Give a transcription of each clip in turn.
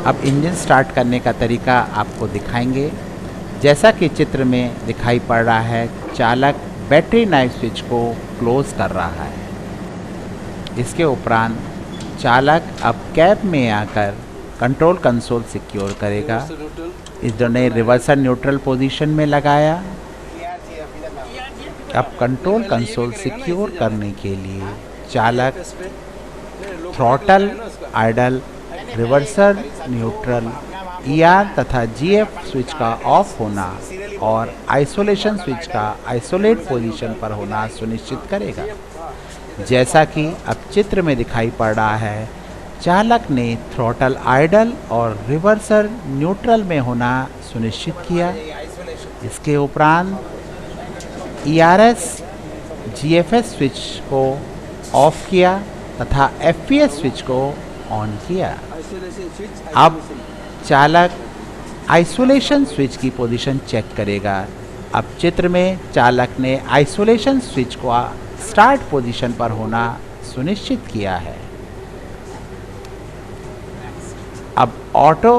अब engine start करने का तरीका आपको दिखाएंगे। जैसा कि चित्र में दिखाई पड़ रहा है, चालक बैटरी नाइफ स्विच को क्लोज कर रहा है। इसके उपरांत चालक अब कैब में आकर कंट्रोल कंसोल सिक्योर करेगा। इसने रिवर्सल न्यूट्रल पोजीशन में लगाया। अब कंट्रोल कंसोल सिक्योर करने के लिए चालक throttle, idle, reversal neutral, ER तथा GF स्विच का ऑफ होना और आइसोलेशन स्विच का आइसोलेट पोजीशन पर होना सुनिश्चित करेगा। जैसा कि अब चित्र में दिखाई पड़ रहा है, चालक ने थ्रॉटल आइडल और रिवर्सल न्यूट्रल में होना सुनिश्चित किया। इसके उपरांत ERS GFS स्विच को ऑफ किया तथा FPS स्विच को ऑन किया। अब चालक आइसोलेशन स्विच की पोजीशन चेक करेगा। अब चित्र में चालक ने आइसोलेशन स्विच को स्टार्ट पोजीशन पर होना सुनिश्चित किया है। अब ऑटो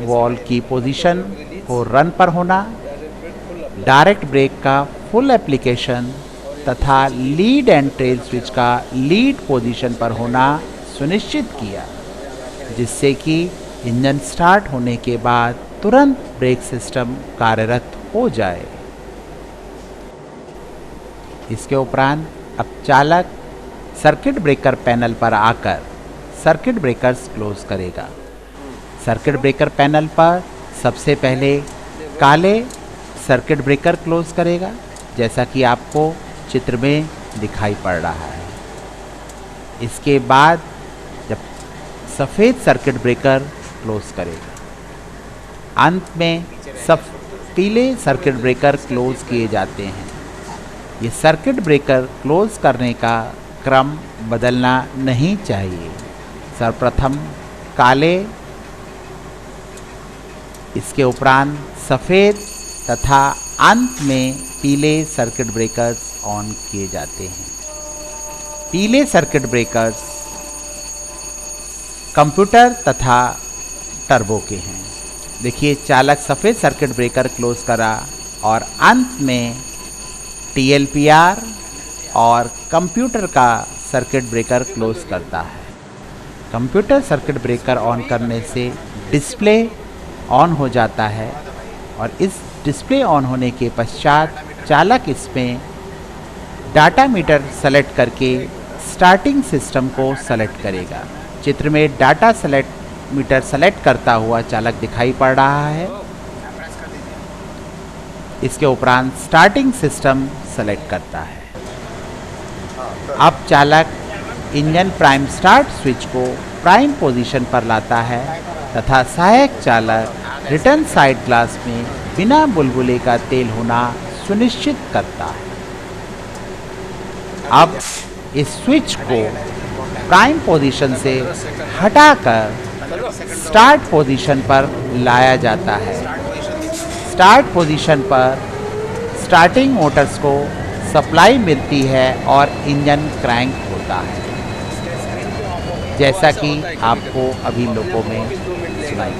वॉल की पोजीशन को रन पर होना, डायरेक्ट ब्रेक का फुल एप्लीकेशन तथा लीड एंड ट्रेल स्विच का लीड पोजीशन पर होना सुनिश्चित किया, जिससे कि इंजन स्टार्ट होने के बाद तुरंत ब्रेक सिस्टम कार्यरत हो जाए। इसके उपरांत अब चालक सर्किट ब्रेकर पैनल पर आकर सर्किट ब्रेकर्स क्लोज करेगा। सर्किट ब्रेकर पैनल पर सबसे पहले काले सर्किट ब्रेकर क्लोज करेगा, जैसा कि आपको चित्र में दिखाई पड़ रहा है। इसके बाद जब सफ़ेद सर्किट ब्रेकर क्लोज करेगा, अंत में सब पीले सर्किट ब्रेकर क्लोज किए जाते हैं। ये सर्किट ब्रेकर क्लोज करने का क्रम बदलना नहीं चाहिए। सर्वप्रथम काले, इसके उपरांत सफ़ेद तथा अंत में पीले सर्किट ब्रेकर्स ऑन किए जाते हैं। पीले सर्किट ब्रेकर्स कंप्यूटर तथा टर्बो के हैं। देखिए, चालक सफ़ेद सर्किट ब्रेकर क्लोज करा और अंत में TLPR और कंप्यूटर का सर्किट ब्रेकर क्लोज करता है। कंप्यूटर सर्किट ब्रेकर ऑन करने से डिस्प्ले ऑन हो जाता है और इस डिस्प्ले ऑन होने के पश्चात चालक इसमें डाटा मीटर सेलेक्ट करके स्टार्टिंग सिस्टम को सेलेक्ट करेगा। चित्र में डाटा मीटर सेलेक्ट करता हुआ चालक दिखाई पड़ रहा है। इसके उपरांत स्टार्टिंग सिस्टम सेलेक्ट करता है। अब चालक इंजन प्राइम स्टार्ट स्विच को प्राइम पोजीशन पर लाता है तथा सहायक चालक रिटर्न साइड ग्लास में बिना बुलबुले का तेल होना सुनिश्चित करता है। अब इस स्विच को प्राइम पोजीशन से हटाकर स्टार्ट पोजीशन पर लाया जाता है। स्टार्ट पोजीशन पर स्टार्टिंग मोटर्स को सप्लाई मिलती है और इंजन क्रैंक होता है, जैसा कि आपको अभी लोगों में सुनाई।